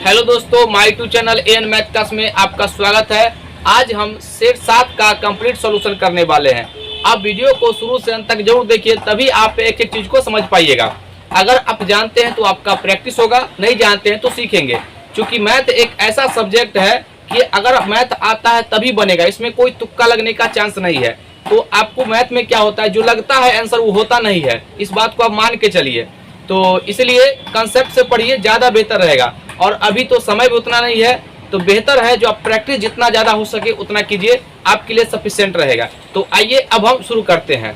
Hello दोस्तों, my to channel an math class में आपका स्वागत है। आज हम सेट 7 का कंप्लीट सॉल्यूशन करने वाले हैं। आप वीडियो को शुरू से अंत तक जरूर देखिए, तभी आप एक एक चीज को समझ पाइएगा। अगर आप जानते हैं तो आपका प्रैक्टिस होगा, नहीं जानते हैं तो सीखेंगे। क्योंकि मैथ एक ऐसा सब्जेक्ट है कि अगर मैथ आता है तभी बनेगा, इसमें कोई तुक्का लगने का चांस नहीं है। तो आपको मैथ में क्या होता है, जो लगता है आंसर वो होता नहीं है, इस बात को आप मान के चलिए। तो इसलिए कंसेप्ट से पढ़िए, ज़्यादा बेहतर रहेगा। और अभी तो समय भी उतना नहीं है, तो बेहतर है जो आप प्रैक्टिस जितना ज़्यादा हो सके उतना कीजिए, आपके लिए सफिशिएंट रहेगा। तो आइए अब हम शुरू करते हैं।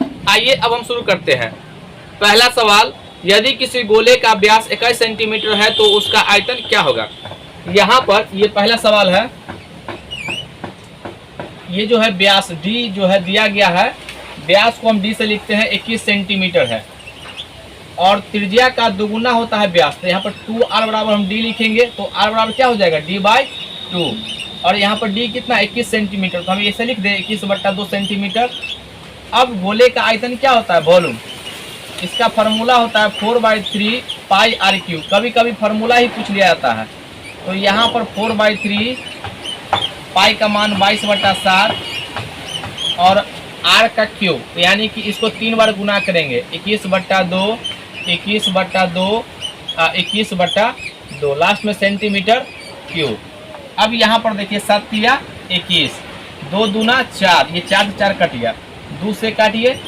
पहला सवाल, यदि किसी गोले का व्यास 21 सेंटीमीटर है तो उसका आयतन क्या होगा। यहाँ पर ये पहला सवाल है। ये जो है व्यास डी जो है दिया गया है, व्यास को हम डी से लिखते हैं, 21 सेंटीमीटर है और त्रिज्या का दुगुना होता है व्यास। तो यहाँ पर 2r बराबर हम d लिखेंगे, तो r बराबर क्या हो जाएगा, d/2। और यहाँ पर d कितना, 21 सेंटीमीटर, तो हम ऐसे लिख दें 21/2 सेंटीमीटर। अब गोले का आयतन क्या होता है, वॉल्यूम। इसका फार्मूला होता है 4/3 पाई r3। कभी कभी फार्मूला ही पूछ लिया जाता है। तो यहाँ पर 4/3 पाई का मान 22/7 और r का क्यूब, यानी कि इसको 3 बार गुना करेंगे, 21/2, 21/2, लास्ट में सेंटीमीटर क्यूब। अब यहाँ पर देखिए 7 या 21, 2 दूना 4, ये 4 से 4 कट गया, 2 से काटिए,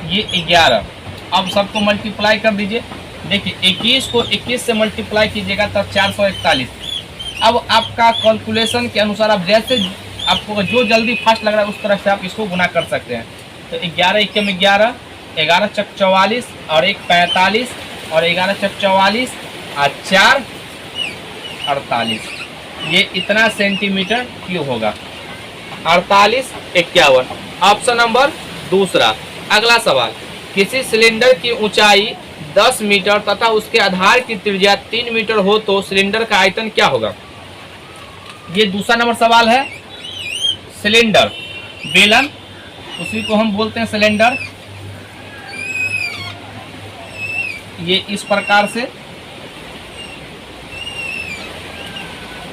ये 11। अब सबको मल्टीप्लाई कर दीजिए। देखिए 21 को 21 से मल्टीप्लाई कीजिएगा तब 441। अब आपका कैलकुलेशन के अनुसार आप जैसे आपको जो जल्दी फास्ट लग रहा है उस तरह से आप इसको गुना कर सकते हैं। तो 11 एकम 11, 11 चक 44 और 1 45 और 11 चक 44 और 4 48। ये इतना सेंटीमीटर क्यूब होगा, 48 51। ऑप्शन नंबर दूसरा। अगला सवाल, किसी सिलेंडर की ऊंचाई 10 मीटर तथा उसके आधार की त्रिज्या 3 मीटर हो तो सिलेंडर का आयतन क्या होगा। ये दूसरा नंबर सवाल है। सिलेंडर, बेलन, उसी को हम बोलते हैं सिलेंडर। ये इस प्रकार से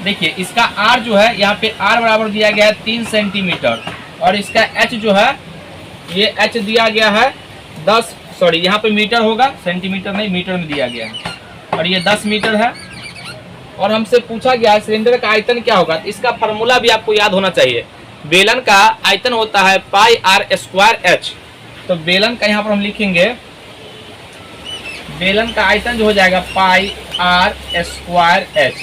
देखिए, इसका r जो है यहाँ पे r बराबर दिया गया है 3 सेंटीमीटर और इसका h जो है ये h दिया गया है 10, सॉरी यहाँ पे मीटर होगा, सेंटीमीटर नहीं, मीटर में दिया गया है और ये 10 मीटर है। और हमसे पूछा गया है सिलेंडर का आयतन क्या होगा। इसका फार्मूला भी आपको याद होना चाहिए। बेलन का आयतन होता है पाई r² h। तो बेलन का यहाँ पर हम लिखेंगे, बेलन का आयतन जो हो जाएगा पाई r² h,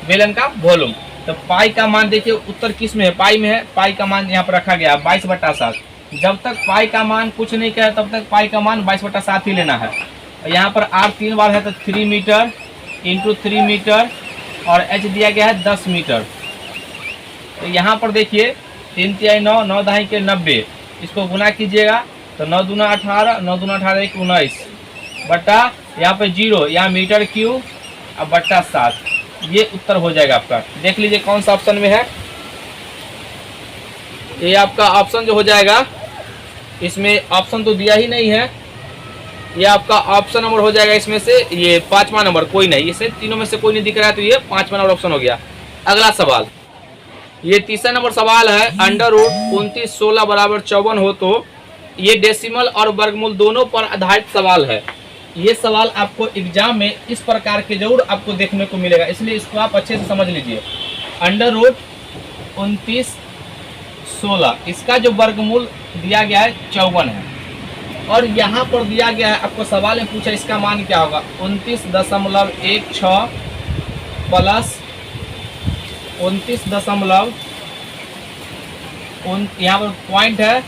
बेलन का वॉल्यूम। तो पाई का मान देखिए उत्तर किस में है, पाई में है। पाई का मान यहाँ पर रखा गया 22/7। जब तक पाई का मान कुछ नहीं कहे तब तक पाई का मान 22/7 ही लेना है। यहाँ पर r 3 बार है तो 3 मीटर इंटू 3 मीटर और h दिया गया है 10 मीटर। तो यहाँ पर देखिए 3 × 9, 9 दहाई के 90, इसको गुना कीजिएगा तो 9 दूना 18, 9 दूना 18 1 19 बटा यहाँ पे 0, यहाँ मीटर क्यूब और बटा 7। ये उत्तर हो जाएगा आपका। देख लीजिए कौन सा ऑप्शन में है। ये आपका ऑप्शन जो हो जाएगा, इसमें ऑप्शन तो दिया ही नहीं है, ये आपका ऑप्शन नंबर हो जाएगा इसमें से ये 5वां नंबर। कोई नहीं, इसे तीनों में से कोई नहीं दिख रहा है तो ये 5वां नंबर ऑप्शन हो गया। अगला सवाल, ये तीसरा नंबर सवाल है। √29 16 बराबर 54 हो तो, ये डेसिमल और वर्गमूल दोनों पर आधारित सवाल है। ये सवाल आपको एग्जाम में इस प्रकार के जरूर आपको देखने को मिलेगा, इसलिए इसको आप अच्छे से समझ लीजिए। √29 16, इसका जो वर्गमूल दिया गया है 54 है और यहाँ पर दिया गया है, आपको सवाल में पूछा इसका मान क्या होगा, 29.16 प्लस 29 यहाँ पर पॉइंट है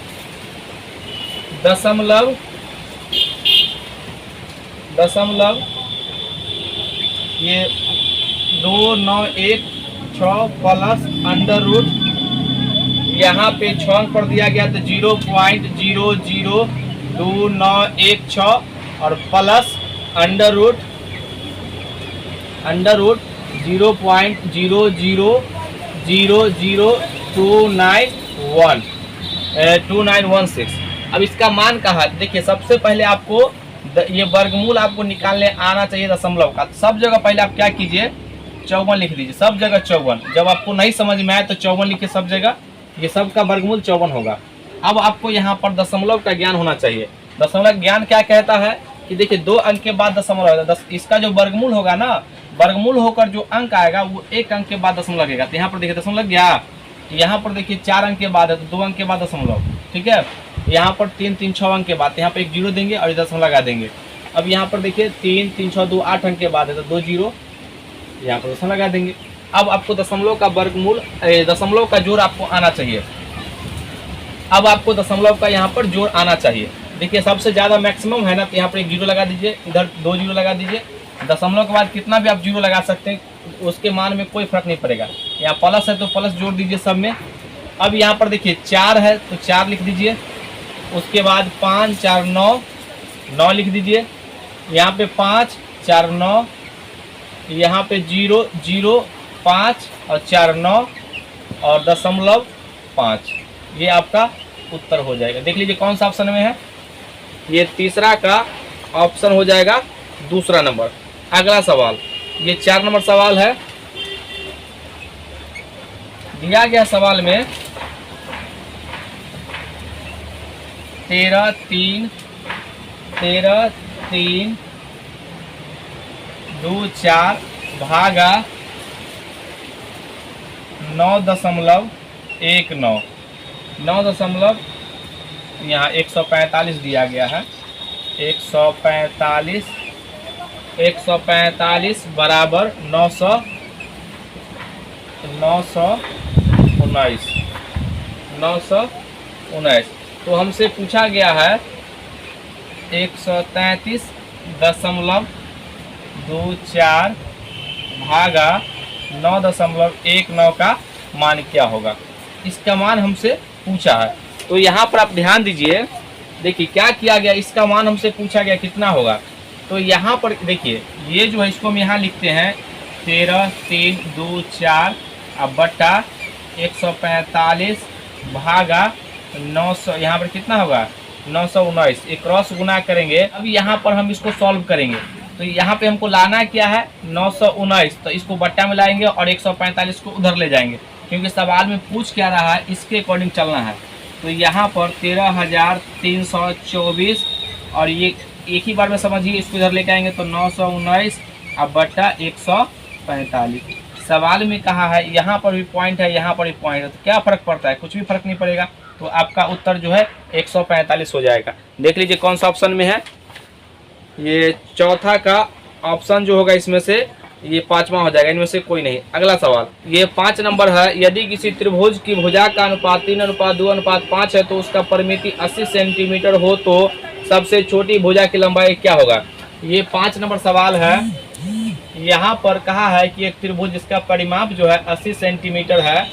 दशमलव ये 2916 प्लस √ यहाँ पे 6 पर दिया गया तो 0.002916 और प्लस √ 0.00002916। अब इसका मान कहा, देखिए सबसे पहले आपको ये वर्गमूल आपको निकालने आना चाहिए दशमलव का। सब जगह पहले आप क्या कीजिए, 54 लिख दीजिए, सब जगह 54। जब आपको नहीं समझ में आए तो 54 लिखिए सब जगह, ये सब का वर्गमूल 54 होगा। अब आपको यहाँ पर दशमलव का ज्ञान होना चाहिए। दशमलव ज्ञान क्या कहता है कि देखिए 2 अंक के बाद दशमलव है, इसका जो वर्गमूल होगा ना, वर्गमूल होकर जो अंक आएगा वो 1 अंक के बाद दशमलव लगेगा। तो यहाँ पर देखिए दशमलव लग गया, यहाँ पर देखिए 4 अंक के बाद है तो 2 अंक के बाद दशमलव, ठीक है। यहाँ पर 3 3 6 अंक के बाद, यहाँ पे एक जीरो देंगे और दशमलव लगा देंगे। अब यहाँ पर देखिए 3 3 6 2 8 अंक के बाद है तो 2 जीरो, यहाँ पर दशमलव लगा देंगे। अब आपको दशमलव का वर्गमूल, दशमलव का जोड़ आपको आना चाहिए। अब आपको दशमलव का यहाँ पर जोड़ आना चाहिए। देखिए सबसे ज़्यादा मैक्सिमम है ना, तो यहाँ पर एक जीरो लगा दीजिए, इधर 2 जीरो लगा दीजिए। दशमलव के बाद कितना भी आप जीरो लगा सकते हैं, उसके मान में कोई फर्क नहीं पड़ेगा। यहाँ प्लस है तो प्लस जोड़ दीजिए सब में। अब यहाँ पर देखिए 4 है तो 4 लिख दीजिए, उसके बाद 5 4 9 9 लिख दीजिए, यहाँ पे 5 4 9, यहाँ पे 0 0 5 और 4 9 और दशमलव 5, ये आपका उत्तर हो जाएगा। देख लीजिए कौन सा ऑप्शन में है, ये तीसरा का ऑप्शन हो जाएगा दूसरा नंबर। अगला सवाल, ये 4 नंबर सवाल है। दिया गया सवाल में 13 3 2 4 भागा 9.19 9 यहाँ 145 दिया गया है। 145 बराबर 919। तो हमसे पूछा गया है 133.24 भागा 9.19 का मान क्या होगा, इसका मान हमसे पूछा है। तो यहाँ पर आप ध्यान दीजिए, देखिए क्या किया गया, इसका मान हमसे पूछा गया कितना होगा। तो यहाँ पर देखिए ये जो है इसको हम यहाँ लिखते हैं 13 3 2 4 अब बट्टा 145 भागा 900, यहाँ पर कितना होगा 919, एक क्रॉस गुना करेंगे। अब यहाँ पर हम इसको सॉल्व करेंगे, तो यहाँ पे हमको लाना क्या है 919, तो इसको बट्टा में लाएंगे और 145 को उधर ले जाएंगे, क्योंकि सवाल में पूछ क्या रहा है इसके अकॉर्डिंग चलना है। तो यहाँ पर 13,324 और ये एक ही बार में समझिए, इसको इधर लेके आएंगे तो 919 अब बट्टा 145। सवाल में कहा है यहाँ पर भी पॉइंट है, यहाँ पर भी पॉइंट है, तो क्या फ़र्क पड़ता है, कुछ भी फर्क नहीं पड़ेगा। तो आपका उत्तर जो है 145 हो जाएगा। देख लीजिए कौन सा ऑप्शन में है, ये चौथा का ऑप्शन जो होगा इसमें से ये 5वां हो जाएगा, इनमें से कोई नहीं। अगला सवाल, ये 5 नंबर है। यदि किसी त्रिभुज की भुजा का अनुपात 3:2:5 है तो उसका परिमिति 80 सेंटीमीटर हो तो सबसे छोटी भुजा की लंबाई क्या होगा। ये 5 नंबर सवाल है। यहाँ पर कहा है कि एक त्रिभुज जिसका परिमाप जो है 80 सेंटीमीटर है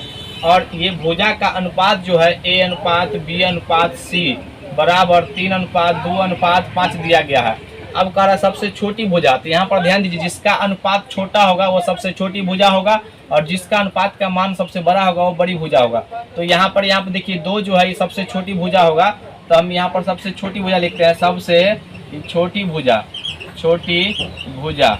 और ये भुजा का अनुपात जो है A/B/C बराबर 3:2:5 दिया गया है। अब कह रहा है सबसे छोटी भुजा, तो यहाँ पर ध्यान दीजिए, जिसका अनुपात छोटा होगा वो सबसे छोटी भुजा होगा और जिसका अनुपात का मान सबसे बड़ा होगा वो बड़ी भुजा होगा। तो यहाँ पर देखिए 2 जो है ये सबसे छोटी भुजा होगा, तो हम यहाँ पर सबसे छोटी भुजा लिखते हैं, सबसे छोटी भुजा।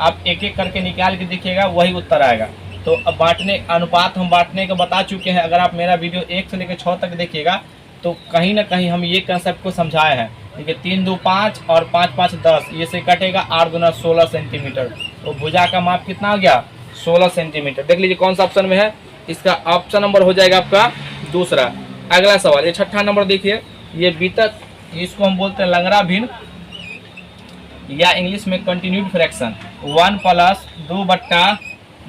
आप एक एक करके निकाल के देखिएगा, वही उत्तर आएगा। तो अब अनुपात हम बांटने का बता चुके हैं। अगर आप मेरा वीडियो 1 से लेकर 6 तक देखिएगा तो कहीं ना कहीं हम ये कंसेप्ट को समझाए हैं। देखिए 3 2 5 और 5 5 10, ये से कटेगा 8 गुना 16 सेंटीमीटर। तो भुजा का माप कितना हो गया 16 सेंटीमीटर। देख लीजिए कौन सा ऑप्शन में है, इसका ऑप्शन नंबर हो जाएगा आपका दूसरा। अगला सवाल, ये 6ठा नंबर देखिए, ये बीतक, इसको हम बोलते हैं लंगड़ा भिन्न या इंग्लिश में कंटिन्यूड फ्रैक्शन। 1 +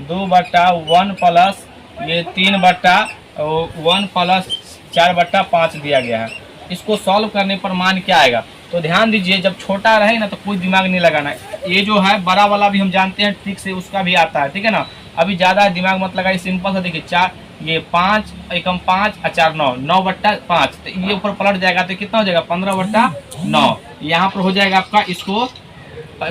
2/1 प्लस ये 3/1 प्लस 4/5 दिया गया है। इसको सॉल्व करने पर मान क्या आएगा। तो ध्यान दीजिए, जब छोटा रहे ना तो कोई दिमाग नहीं लगाना है। ये जो है बड़ा वाला भी हम जानते हैं ठीक से, उसका भी आता है, ठीक है ना। अभी ज़्यादा दिमाग मत लगाइए, सिंपल सा देखिए 4 ये 5 एकम 5 और 4 9 9/5, तो ये ऊपर पलट जाएगा तो कितना हो जाएगा 15/9। यहाँ पर हो जाएगा आपका, इसको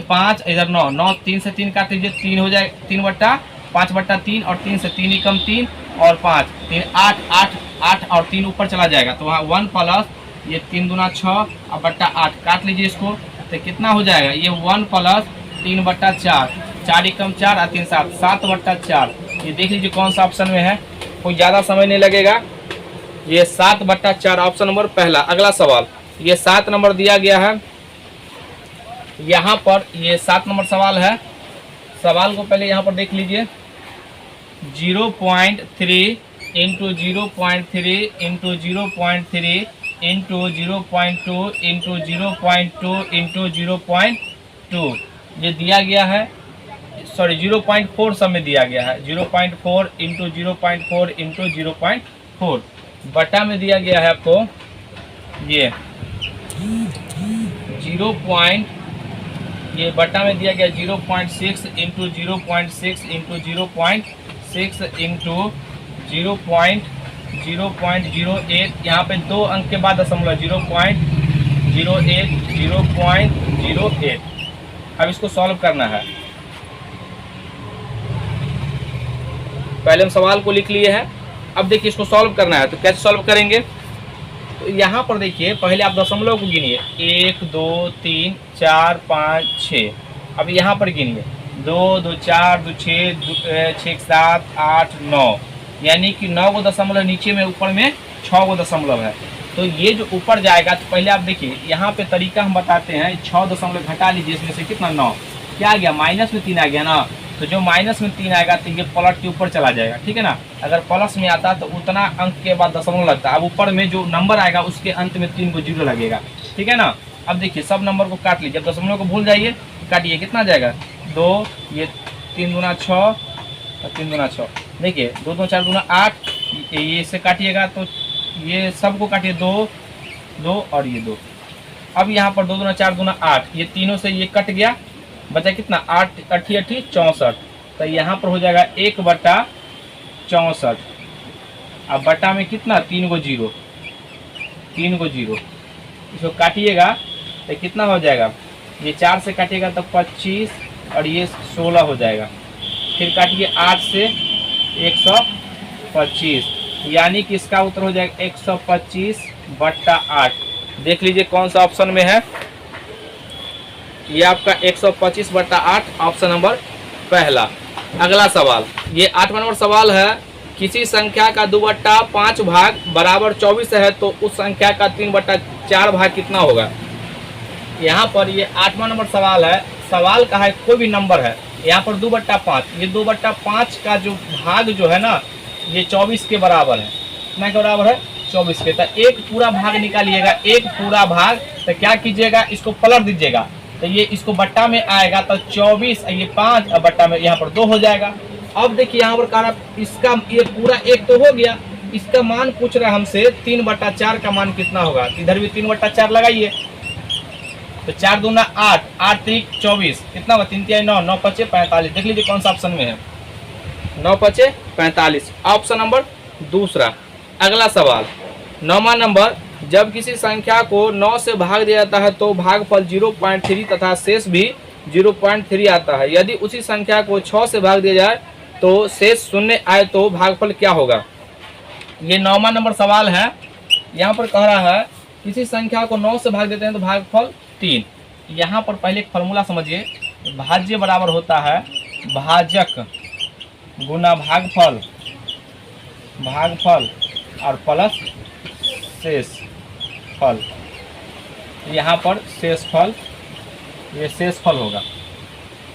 5 इधर 9 9 3 से 3 काट लीजिए, 3 हो जाएगा 3/5/3 और 3 से 3 एकम 3 और 5 3 8 8 8 और 3 ऊपर चला जाएगा। तो वहाँ 1 प्लस ये 3 दूना 6 और बट्टा 8 काट लीजिए इसको, तो कितना हो जाएगा ये 1 + 3/4 4 एकम 4 और 3 7, 7/4। ये देख लीजिए कौन सा ऑप्शन में है, कोई ज़्यादा समय नहीं लगेगा। ये 7/4 ऑप्शन नंबर पहला। अगला सवाल, ये 7 नंबर दिया गया है यहाँ पर, ये 7 नंबर सवाल है। सवाल को पहले यहाँ पर देख लीजिए, 0.3 into 0.3 into 0.3 into 0.2 into 0.2 into 0.2 ये दिया गया है, सॉरी 0.4 सब में दिया गया है। 0.4 इंटू 0.4 इंटू 0.4 बटा में दिया गया है आपको ये ये बटा में दिया गया 0.6 इंटू 0.6 इंटू 0.6 इंटू 0.08। यहाँ पे 2 अंक के बाद दशमलव 0.08 0.08। अब इसको सॉल्व करना है। पहले हम सवाल को लिख लिए हैं, अब देखिए इसको सॉल्व करना है। तो कैसे सॉल्व करेंगे, तो यहाँ पर देखिए पहले आप दशमलव को गिनिए, 1 2 3 4 5 6। अब यहाँ पर गिनिए 2 2 4 2 6 6 7 8 9, यानी कि 9 गो दशमलव नीचे में, ऊपर में 6 गो दशमलव है। तो ये जो ऊपर जाएगा, तो पहले आप देखिए यहाँ पे तरीका हम बताते हैं। 6 दशमलव घटा लीजिए, इसमें से कितना 9, क्या आ गया माइनस में 3 आ गया ना। तो जो माइनस में 3 आएगा तो ये पलट के ऊपर चला जाएगा, ठीक है ना। अगर प्लस में आता तो उतना अंक के बाद दशमलव लगता। अब ऊपर में जो नंबर आएगा उसके अंत में 3 को 0 लगेगा, ठीक है ना। अब देखिए सब नंबर को काट लीजिए, अब दशमलव को भूल जाइए, काटिए, कितना जाएगा 2, ये 3 दूना 6 और 3 दूना 6, देखिए 2 2 4 दूना 8, ये इससे काटिएगा तो ये सब को काटिए 2 2 और ये 2। अब यहाँ पर 2 दूना 4 दूना 8, ये तीनों से ये कट गया, बचा कितना 8 8 64। तो यहाँ पर हो जाएगा 1/64। अब बटा में कितना 3 को 0, 3 को 0, इसको काटिएगा तो कितना हो जाएगा, ये 4 से काटिएगा तो 25 और ये 16 हो जाएगा। फिर काटिए 8 से 125, यानी कि इसका उत्तर हो जाएगा 125/8। देख लीजिए कौन सा ऑप्शन में है, ये आपका 125/8 ऑप्शन नंबर पहला। अगला सवाल, ये 8वां नंबर सवाल है। किसी संख्या का 2/5 भाग बराबर 24 है तो उस संख्या का 3/4 भाग कितना होगा। यहाँ पर ये 8वां नंबर सवाल है। सवाल का है कोई भी नंबर है, यहाँ पर 2/5, ये 2/5 का जो भाग जो है ना, ये 24 के बराबर है। कितना के बराबर है 24 के। तो एक पूरा भाग निकालिएगा, एक पूरा भाग, तो क्या कीजिएगा इसको पलट दीजिएगा, तो ये इसको बट्टा में आएगा तो 24, ये 5 और बट्टा में यहाँ पर 2 हो जाएगा। अब देखिए यहाँ पर कहा इसका ये पूरा एक तो हो गया, इसका मान पूछ रहा है हमसे 3/4 का मान कितना होगा। इधर भी 3/4 लगाइए, तो 4 दूना 8, 8 3 24, कितना होगा 3 3 9, 9 5 45। देख लीजिए कौन सा ऑप्शन में है, 9 5 45 ऑप्शन नंबर दूसरा। अगला सवाल 9वां नंबर, जब किसी संख्या को 9 से भाग दिया जाता है तो भागफल 0.3 तथा शेष भी 0.3 आता है। यदि उसी संख्या को 6 से भाग दिया जाए तो शेष 0 आए तो भागफल क्या होगा। ये 9वां नंबर सवाल है। यहाँ पर कह रहा है किसी संख्या को 9 से भाग देते हैं तो भागफल 3। यहाँ पर पहले एक फॉर्मूला समझिए, भाज्य बराबर होता है भाजक गुना भागफल, भागफल और प्लस शेष फल। यहाँ पर शेष फल, ये शेष फल होगा।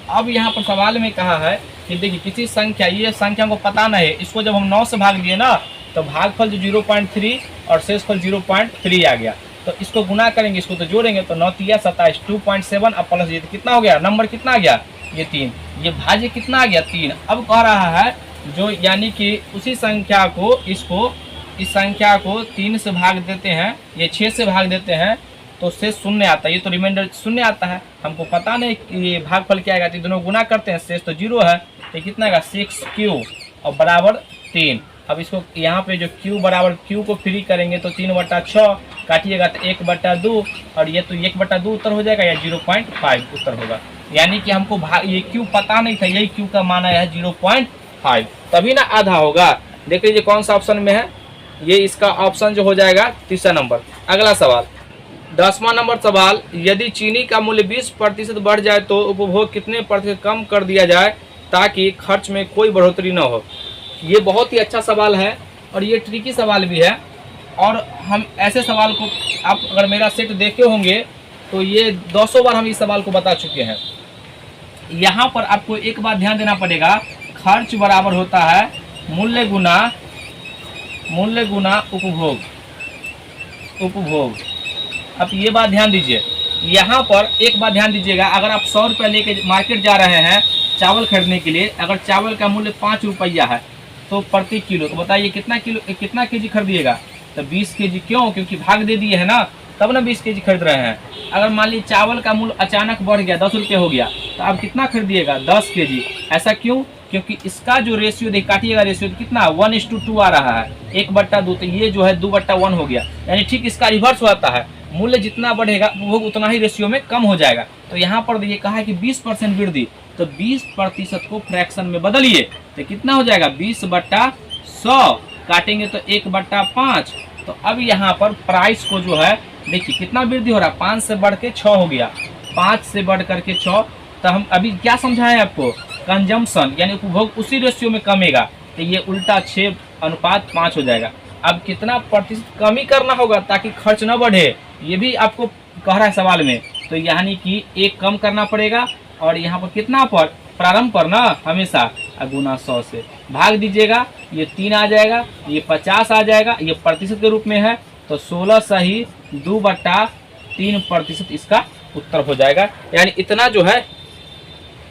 अब यहाँ पर सवाल में कहा है कि देखिए किसी संख्या, ये संख्या को पता नहीं है, इसको जब हम 9 से भाग दिए ना तो भागफल जो 0.3 और शेषफल 0.3 आ गया। तो इसको गुना करेंगे, इसको तो जोड़ेंगे तो 9 3 27, 2.7 और प्लस ये तो कितना हो गया, नंबर कितना आ गया ये 3, ये भाज्य कितना आ गया 3। अब कह रहा है जो यानी कि उसी संख्या को इस संख्या को 3 से भाग देते हैं, ये 6 से भाग देते हैं तो शेष 0 आता है, ये तो रिमाइंडर 0 आता है। हमको पता नहीं कि ये भागफल क्या आएगा, तो दोनों गुना करते हैं, शेष तो 0 है, तो कितना आएगा 6q और बराबर 3। अब इसको यहाँ पे जो q बराबर q को फ्री करेंगे तो 3/6 काटिएगा तो 1/2 और ये तो 1/2 उत्तर हो जाएगा या 0.5 उत्तर होगा। यानी कि हमको ये q पता नहीं था, यही q का मान आया है 0.5, तभी ना आधा होगा। देख लीजिए कौन सा ऑप्शन में है, ये इसका ऑप्शन जो हो जाएगा तीसरा नंबर। अगला सवाल 10वां नंबर सवाल, यदि चीनी का मूल्य 20% बढ़ जाए तो उपभोग कितने प्रतिशत कम कर दिया जाए ताकि खर्च में कोई बढ़ोतरी न हो। ये बहुत ही अच्छा सवाल है और ये ट्रिकी सवाल भी है, और हम ऐसे सवाल को, आप अगर मेरा सेट देखे होंगे तो ये 200 बार हम इस सवाल को बता चुके हैं। यहाँ पर आपको एक बात ध्यान देना पड़ेगा, खर्च बराबर होता है मूल्य गुना उपभोग। अब ये बात ध्यान दीजिए, यहाँ पर एक बात ध्यान दीजिएगा, अगर आप 100 रुपये लेके मार्केट जा रहे हैं चावल खरीदने के लिए, अगर चावल का मूल्य 5 रुपया है तो प्रति किलो, तो बताइए कितना केजी खरीदिएगा? तो 20 केजी। क्यों? क्योंकि भाग दे दिए है ना, तब ना 20 केजी खरीद रहे हैं। अगर मान लीजिए चावल का मूल्य अचानक बढ़ गया, 10 रुपये हो गया, तो आप कितना खरीदिएगा? 10 केजी। ऐसा क्यों? क्योंकि इसका जो रेशियो देख काटिएगा, रेशियो कितना 1:2 आ रहा है, 1/2, तो ये जो है 2/1 हो गया। यानी ठीक इसका रिवर्स होता है, मूल्य जितना बढ़ेगा वो उतना ही रेशियो में कम हो जाएगा। तो यहाँ पर ये कहा है कि 20% वृद्धि, तो 20% को फ्रैक्शन में बदलिए तो कितना हो जाएगा? 20/100 काटेंगे तो 1/5। तो अब यहाँ पर प्राइस को जो है देखिए कितना वृद्धि हो रहा है, 5 से बढ़ के 6 हो गया, 5 से बढ़ करके 6। तो हम अभी क्या समझाएं आपको? कंजम्पशन यानी उपभोग उसी रेशियो में कमेगा, तो ये उल्टा 6:5 हो जाएगा। अब कितना प्रतिशत कमी करना होगा ताकि खर्च न बढ़े, ये भी आपको कह रहा है सवाल में। तो यानी कि 1 कम करना पड़ेगा, और यहाँ पर कितना पर? प्रारंभ पर ना, हमेशा गुना 100 से भाग दीजिएगा, ये 3 आ जाएगा, ये 50 आ जाएगा, ये प्रतिशत के रूप में है, तो 16 सही 2/3% इसका उत्तर हो जाएगा। यानी इतना जो है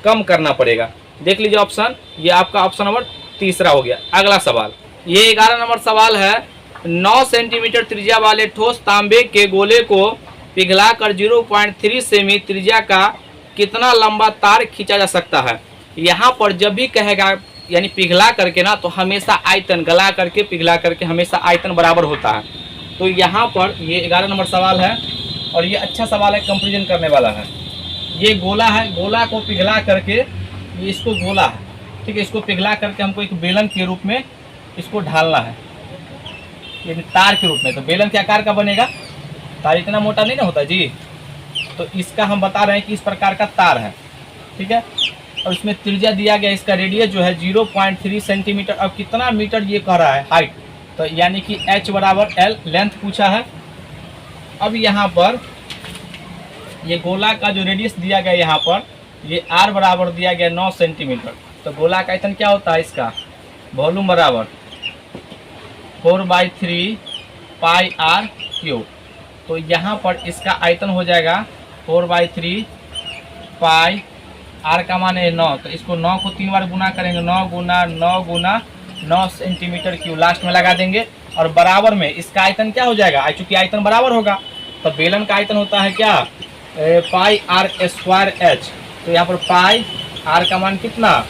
कम करना पड़ेगा। देख लीजिए ऑप्शन, ये आपका ऑप्शन नंबर 3 हो गया। अगला सवाल, ये 11 नंबर सवाल है, 9 सेंटीमीटर त्रिज्या वाले ठोस तांबे के गोले को पिघलाकर 0.3 सेमी त्रिज्या का कितना लंबा तार खींचा जा सकता है। यहाँ पर जब भी कहेगा यानी पिघला करके ना, तो हमेशा आयतन गला करके पिघला करके हमेशा आयतन बराबर होता है। तो यहाँ पर ये 11 नंबर सवाल है और ये अच्छा सवाल है, कंपेरिजन करने वाला है। ये गोला है, गोला को पिघला करके, ये इसको गोला है, ठीक है, इसको पिघला करके हमको एक बेलन के रूप में इसको ढालना है, यानी तार के रूप में। तो बेलन के आकार का बनेगा, तार इतना मोटा नहीं ना होता जी। तो इसका हम बता रहे हैं कि इस प्रकार का तार है, ठीक है, और इसमें त्रिज्या दिया गया, इसका रेडियस जो है 0.3 सेंटीमीटर। अब कितना मीटर ये कह रहा है हाइट, तो यानी कि h बराबर l लेंथ पूछा है। अब यहाँ पर ये गोला का जो रेडियस दिया गया, यहाँ पर ये r बराबर दिया गया 9 सेंटीमीटर। तो गोला का आयतन क्या होता है? इसका वॉल्यूम बराबर 4/3 पाई r क्यूब। तो यहाँ पर इसका आयतन हो जाएगा 4/3 पाई, r का मान है 9, तो इसको 9 को 3 बार गुना करेंगे, 9 गुना 9 गुना 9 सेंटीमीटर क्यूब लास्ट में लगा देंगे। और बराबर में इसका आयतन क्या हो जाएगा? चूंकि आयतन बराबर होगा तो बेलन का आयतन होता है क्या? पाई r स्क्वायर h। तो यहाँ पर पाई r का मान कितना?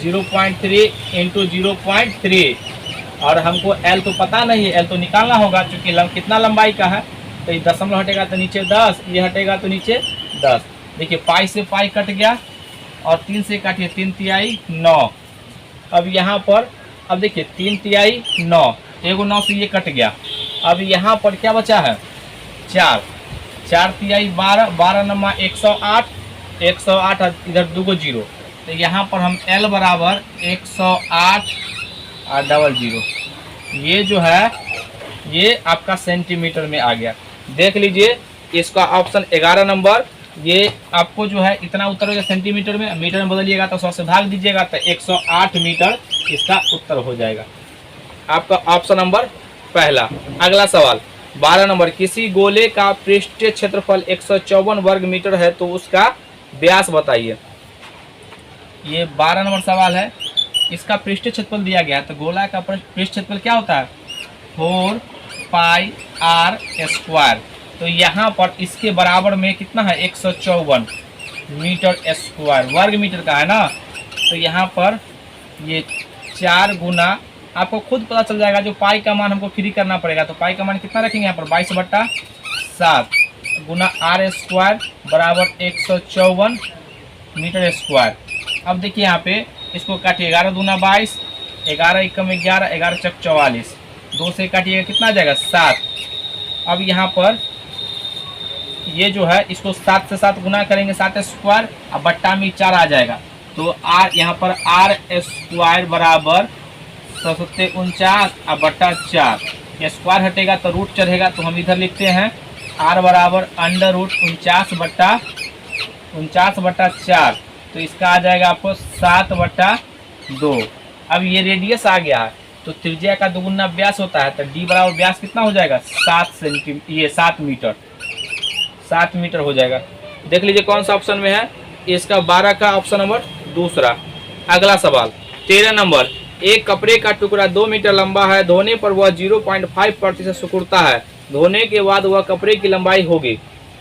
0.3 इंटू 0.3, और हमको l तो पता नहीं है, l तो निकालना होगा, चूंकि कितना लंबाई का है। तो ये दशमलव हटेगा तो नीचे 10, ये हटेगा तो नीचे 10। देखिए पाई से पाई कट गया और 3 से काटिए, 3 तिहाई 9। अब यहाँ पर अब देखिए 3 तिहाई 9, एगो 9 से ये कट गया। अब यहाँ पर क्या बचा है? 4, 4 तिहाई 12, 12 नमा 108, 108 इधर 2 जीरो। तो यहाँ पर हम L बराबर 108 और 00, ये जो है ये आपका सेंटीमीटर में आ गया। देख लीजिए इसका ऑप्शन 11 नंबर, ये आपको जो है इतना उत्तर हो गया सेंटीमीटर में, मीटर में बदलिएगा तो 100 से भाग दीजिएगा तो 108 मीटर इसका उत्तर हो जाएगा, आपका ऑप्शन नंबर पहला। अगला सवाल 12 नंबर, किसी गोले का पृष्ठीय क्षेत्रफल 154 वर्ग मीटर है तो उसका व्यास बताइए। ये 12 नंबर सवाल है, इसका पृष्ठीय क्षेत्रफल दिया गया है। तो गोला का पृष्ठ क्षेत्रफल क्या होता है? 4 पाई r स्क्वायर। तो यहाँ पर इसके बराबर में कितना है? 154 मीटर स्क्वायर, वर्ग मीटर का है ना। तो यहाँ पर ये 4 गुना, आपको खुद पता चल जाएगा, जो पाई का मान हमको फ्री करना पड़ेगा। तो पाई का मान कितना रखेंगे यहाँ पर? 22/7 गुना r स्क्वायर बराबर 154 मीटर स्क्वायर। अब देखिए यहाँ पे इसको काटिए, 11 दूना 22, 11 एकम 11, 11 चक 44, 2 से काटिएगा कितना आ जाएगा? 7। अब यहाँ पर ये जो है इसको 7 से 7 गुना करेंगे, 7 स्क्वायर, अब बट्टा में 4 आ जाएगा। तो आर यहाँ पर आर स्क्वायर बराबर 749 अब बट्टा 4, ये स्क्वायर हटेगा तो रूट चढ़ेगा, तो हम इधर लिखते हैं आर बराबर अंडर रूट 49/4, तो इसका आ जाएगा आपको 7/2। अब ये रेडियस आ गया है, तो त्रिज्या का दोगुना व्यास होता है, तो डी बराबर व्यास कितना हो जाएगा 7 मीटर हो जाएगा। देख लीजिए कौन सा ऑप्शन में है, इसका 12 का ऑप्शन नंबर दूसरा। अगला सवाल 13 नंबर, एक कपड़े का टुकड़ा 2 मीटर लंबा है, धोने पर वह 0.5% सिकुड़ता है, धोने के बाद वह कपड़े की लंबाई होगी।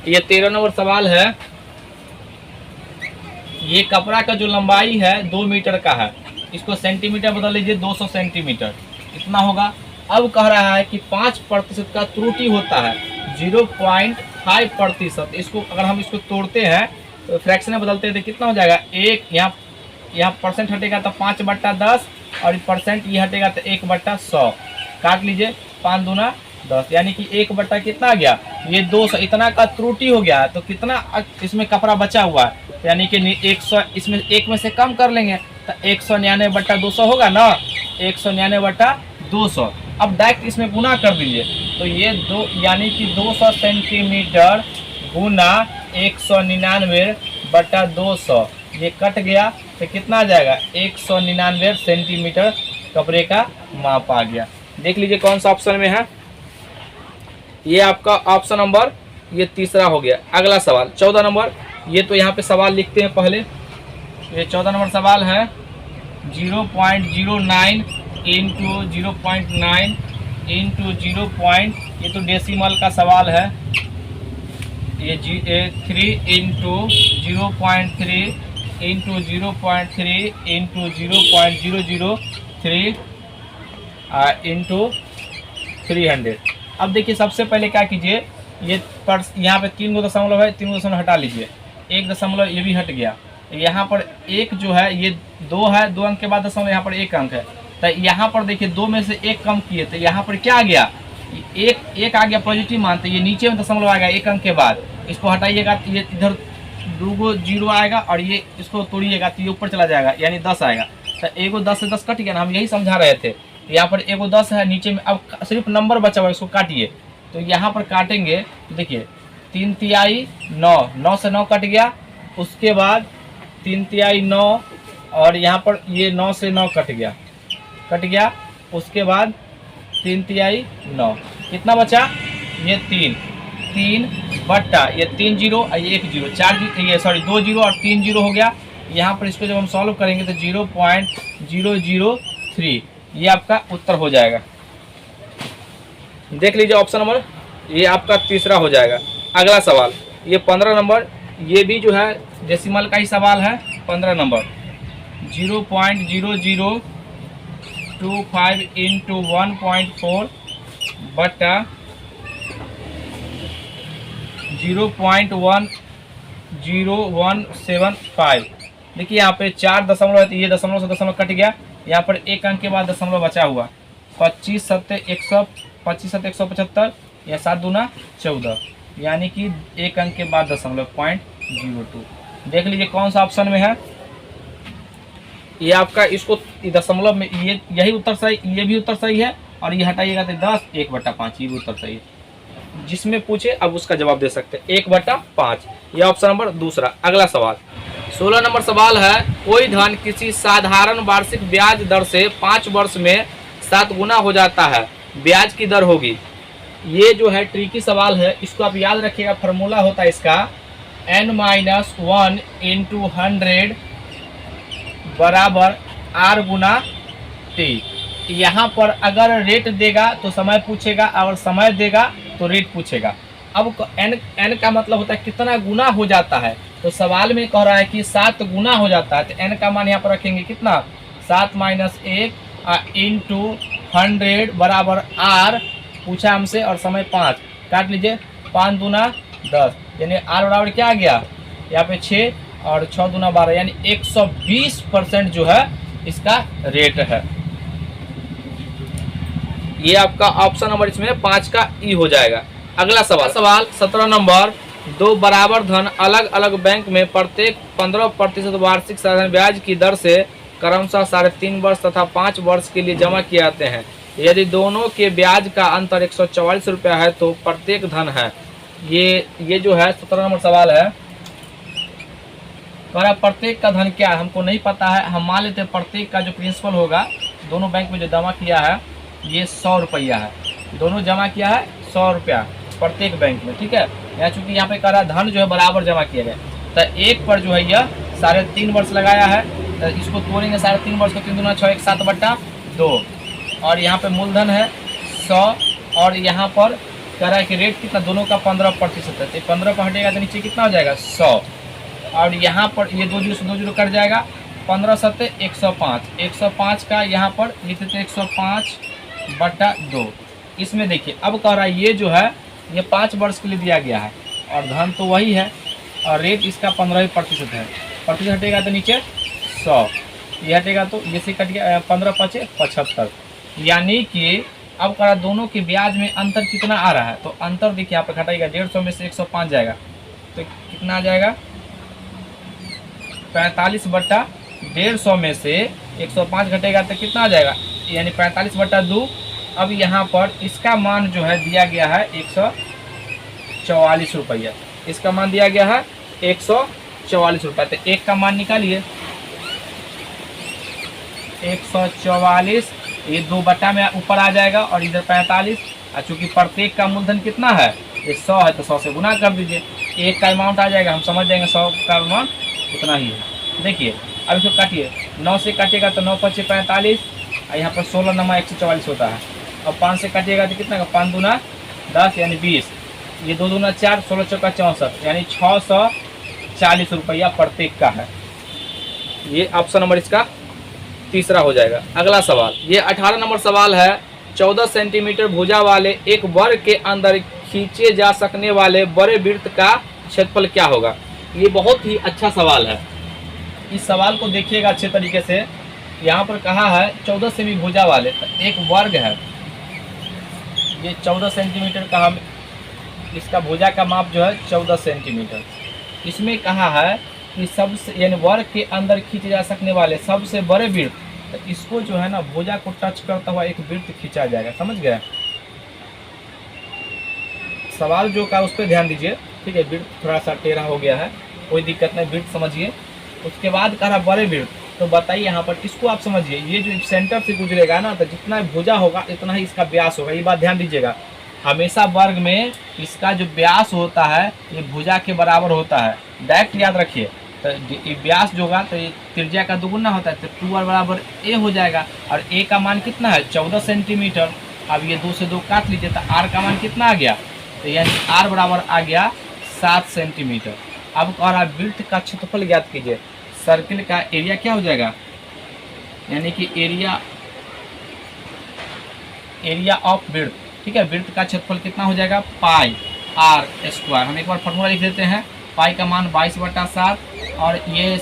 ये 13 नंबर सवाल है। ये कपड़ा का जो लंबाई है 2 मीटर का है, इसको सेंटीमीटर बदल लीजिए 200 सेंटीमीटर इतना होगा। अब कह रहा है कि 5% का त्रुटि होता है, 0.5%। इसको अगर हम इसको तोड़ते हैं तो फ्रैक्शन में बदलते हैं तो कितना हो जाएगा, एक यहाँ परसेंट हटेगा तो 5/10 और परसेंट ये हटेगा तो 1/100, काट लीजिए 5 दूना 10, यानी कि 1 कितना आ गया, ये 200 इतना का त्रुटि हो गया। तो कितना इसमें कपड़ा बचा हुआ है, यानी कि 100, इसमें 1 में से कम कर लेंगे तो 199/200 होगा ना, 199/200। अब डायरेक्ट इसमें गुना कर दीजिए, तो ये यानी कि 200 सेंटीमीटर गुना 199/200, ये कट गया तो कितना आ जाएगा 199 सेंटीमीटर कपड़े का माप आ गया। देख लीजिए कौन सा ऑप्शन में है, ये आपका ऑप्शन नंबर ये तीसरा हो गया। अगला सवाल 14 नंबर, ये तो यहाँ पे सवाल लिखते हैं पहले। ये 14 नंबर सवाल है 0.09 इंटू 0.9 इंटू 0. ये तो डेसिमल का सवाल है। ये 3 इंटू 0.3 इंटू 0.3 इंटू 0.003 इंटू 300। अब देखिए सबसे पहले क्या कीजिए, ये यहाँ पे 3 दशमलव है, 3 दशमलव हटा लीजिए, 1 दशमलव ये भी हट गया। यहाँ पर 1 जो है ये 2 है, 2 अंक के बाद दशमलव, यहाँ पर 1 अंक है, तो यहाँ पर देखिए 2 में से 1 कम किए तो यहाँ पर क्या आ गया, एक आ गया पॉजिटिव मान, तो ये नीचे में दशमलव आएगा 1 अंक के बाद, इसको हटाइएगा तो ये इधर 2 0 आएगा और ये इसको तोड़िएगा तो ये ऊपर चला जाएगा, यानी 10 आएगा। तो एगो 10 से 10 कट गया ना, हम यही समझा रहे थे। तो यहाँ पर एगो 10 है, नीचे में अब सिर्फ नंबर बचा हुआ है, इसको काटिए। तो यहाँ पर काटेंगे तो देखिए 3 तिहाई 9, 9 से 9 कट गया, उसके बाद 3 तिहाई 9 और यहाँ पर ये 9 से 9 कट गया, उसके बाद 3 तिहाई 9, कितना बचा, ये 3 बट्टा ये 3 जीरो और ये 1 जीरो, 2 जीरो और 3 जीरो हो गया। यहाँ पर इसको जब हम सॉल्व करेंगे तो 0.003 ये आपका उत्तर हो जाएगा। देख लीजिए ऑप्शन नंबर ये आपका तीसरा हो जाएगा। अगला सवाल ये 15 नंबर, ये भी जो है डेसिमल का ही सवाल है। 15 नंबर 0.0025 इंटू 1.4 बट्टा 0.10175। देखिए यहाँ पे 4 दशमलव है, तो ये दशमलव से दशमलव कट गया, यहाँ पर 1 अंक के बाद दशमलव बचा हुआ, 25 7 175 या 7 दूना 14, यानी कि 1 अंक के बाद दशमलव 0.02। देख लीजिए कौन सा ऑप्शन में है, ये आपका इसको दशमलव में ये यही उत्तर सही, ये भी उत्तर सही है, और ये हटाइएगा तो 10 1/5 ये भी उत्तर सही है। जिसमें पूछे अब उसका जवाब दे सकते हैं, 1/5 यह ऑप्शन नंबर दूसरा। अगला सवाल 16 नंबर सवाल है, कोई धन किसी साधारण वार्षिक ब्याज दर से 5 वर्ष में 7 गुना हो जाता है, ब्याज की दर होगी। ये जो है ट्रिकी सवाल है, इसको आप याद रखिएगा। फार्मूला होता है इसका n-1 इंटू 100 बराबर r गुना t। यहाँ पर अगर रेट देगा तो समय पूछेगा, और समय देगा तो रेट पूछेगा। अब n का मतलब होता है कितना गुना हो जाता है, तो सवाल में कह रहा है कि 7 गुना हो जाता है, तो n का मान यहाँ पर रखेंगे कितना, 7 - 1 इंटू 100 बराबर r पूछा हमसे, और समय 5, काट लीजिए 5 दूना 10, यानी r बराबर क्या आ गया यहाँ पे 6 और 6 दूना 12, यानी 120% जो है इसका रेट है। ये आपका ऑप्शन नंबर इसमें 5 का ई हो जाएगा। अगला सवाल 17 नंबर, दो बराबर धन अलग अलग बैंक में प्रत्येक 15% वार्षिक साधारण ब्याज की दर से क्रमशः 3.5 वर्ष तथा 5 वर्ष के लिए जमा किए जाते हैं। यदि दोनों के ब्याज का अंतर 144 रुपया है तो प्रत्येक धन है। ये जो है 17 नंबर सवाल है। हमारा प्रत्येक का धन क्या है हमको नहीं पता है। हम मान लेते हैं प्रत्येक का जो प्रिंसिपल होगा दोनों बैंक में जो जमा किया है ये 100 रुपया है। दोनों जमा किया है 100 रुपया प्रत्येक बैंक में, ठीक है। यहाँ चूंकि यहाँ पे कह रहा है धन जो है बराबर जमा किया गया, तो एक पर जो है यह 3.5 वर्ष लगाया है, तो इसको तोड़ेंगे 3.5 वर्ष को 3 दूना 6 7/2 और यहाँ पे मूलधन है 100 और यहाँ पर कह रहा है कि रेट कितना दोनों का 15% है, तो 15 पर हटेगा तो नीचे कितना हो जाएगा 100 और यहाँ पर ये 2 जीरो से 2 जीरो कट जाएगा 15 7 105 105 का यहाँ पर लिख देते 105/2। इसमें देखिए अब कह रहा है ये जो है ये 5 वर्ष के लिए दिया गया है और धन तो वही है और रेट इसका 15% है। प्रतिशत हटेगा तो नीचे 100, ये हटेगा तो ये से कट गया 15 5 75। यानी कि अब कह रहा दोनों के ब्याज में अंतर कितना आ रहा है, तो अंतर देखिए यहाँ पर घटाएगा 150 में से 105 जाएगा तो कितना आ जाएगा 45/150 में से 105 घटेगा तो कितना आ जाएगा यानी 45/2। अब यहाँ पर इसका मान जो है दिया गया है 144 रुपया, इसका मान दिया गया है 144 रुपया। तो एक का मान निकालिए 144, ये 2 में ऊपर आ जाएगा और इधर 45 और चूँकि प्रत्येक का मूलधन कितना है ये 100 है तो 100 से गुना कर दीजिए, एक का अमाउंट आ जाएगा, हम समझ जाएंगे 100 का अमाउंट उतना ही है। देखिए अब इसको काटिए 9 से काटिएगा तो 9 5 45 और यहाँ पर 16 नमा 144 होता है। अब 5 से काटिएगा तो कितना का 5 दूना 10 यानी 20, ये 2 दूना 4 16 चौका 64 यानी 640 रुपया प्रत्येक का है। ये ऑप्शन नंबर इसका तीसरा हो जाएगा। अगला सवाल ये 18 नंबर सवाल है। 14 सेंटीमीटर भुजा वाले एक वर्ग के अंदर खींचे जा सकने वाले बड़े वृत्त का क्षेत्रफल क्या होगा। ये बहुत ही अच्छा सवाल है, इस सवाल को देखिएगा अच्छे तरीके से। यहाँ पर कहा है 14 सेमी भुजा वाले एक वर्ग है, ये 14 सेंटीमीटर का हम इसका भुजा का माप जो है 14 सेंटीमीटर। इसमें कहा है कि सबसे यानी वर्ग के अंदर खींचे जा सकने वाले सबसे बड़े वृत्त, तो इसको जो है ना भुजा को टच करता हुआ एक वृत्त खींचा जाएगा। समझ गए सवाल जो का उस पर ध्यान दीजिए, ठीक है। वृत्त थोड़ा सा टेढ़ा हो गया है, कोई दिक्कत नहीं, वृत्त समझिए। उसके बाद कह रहा बड़े वृत्त, तो बताइए यहाँ पर इसको आप समझिए, ये जो सेंटर से गुजरेगा ना तो जितना भुजा होगा इतना ही इसका व्यास होगा। ये बात ध्यान दीजिएगा, हमेशा वर्ग में इसका जो व्यास होता है ये भुजा के बराबर होता है, डायरेक्ट याद रखिए। तो ये व्यास जो होगा तो ये त्रिज्या का दुगुना होता है, तो 2r बराबर a हो जाएगा और a का मान कितना है 14 सेंटीमीटर। अब ये 2 से 2 काट लीजिए तो r का मान कितना आ गया, तो यानी r बराबर आ गया 7 सेंटीमीटर। अब कह रहा वृत्त का क्षेत्रफल ज्ञात कीजिए। सर्किल का एरिया क्या हो जाएगा, यानी कि एरिया ऑफ वृत्त, ठीक है। वृत्त का क्षेत्रफल कितना हो जाएगा पाई r स्क्वायर। हम एक बार फॉर्मूला लिख देते हैं, पाई का मान 22/7 और ये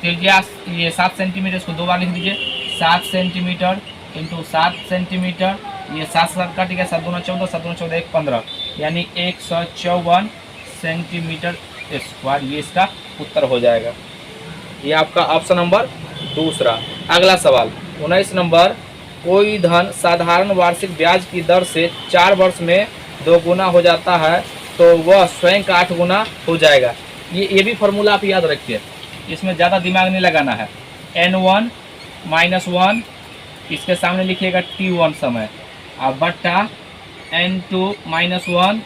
त्रिज्या ये 7 सेंटीमीटर, इसको 2 बार लिख दीजिए 7 सेंटीमीटर इंटू 7 सेंटीमीटर, ये 7 से 7 काटिएगा 7 दूना 14 7 दूना 14 1 15 यानी 154 सेंटीमीटर स्क्वायर। ये इसका उत्तर हो जाएगा। ये आपका ऑप्शन नंबर दूसरा। अगला सवाल 19 नंबर, कोई धन साधारण वार्षिक ब्याज की दर से 4 वर्ष में 2 गुना हो जाता है तो वह स्वयं का 8 गुना हो जाएगा। ये भी फार्मूला आप याद रखिए, इसमें ज़्यादा दिमाग नहीं लगाना है। n1 - 1 इसके सामने लिखिएगा t1 समय और बट्टा n2 - 1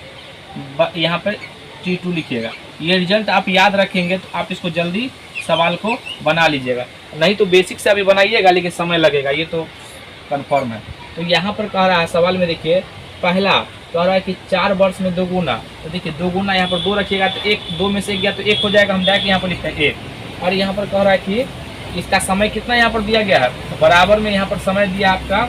यहाँ पर t2 लिखिएगा। ये रिजल्ट आप याद रखेंगे तो आप इसको जल्दी सवाल को बना लीजिएगा, नहीं तो बेसिक से अभी बनाइएगा लेकिन समय लगेगा, ये तो कंफर्म है। तो यहाँ पर कह रहा है सवाल में देखिए, पहला कह रहा है कि 4 वर्ष में 2 गुना, तो देखिए 2 गुना यहाँ पर 2 रखिएगा तो 1 2 में से 1 गया तो 1 हो जाएगा, हम डायरेक्ट यहाँ पर लिखते हैं 1। और यहाँ पर कह रहा है कि इसका समय कितना यहाँ पर दिया गया है, तो बराबर में यहाँ पर समय दिया आपका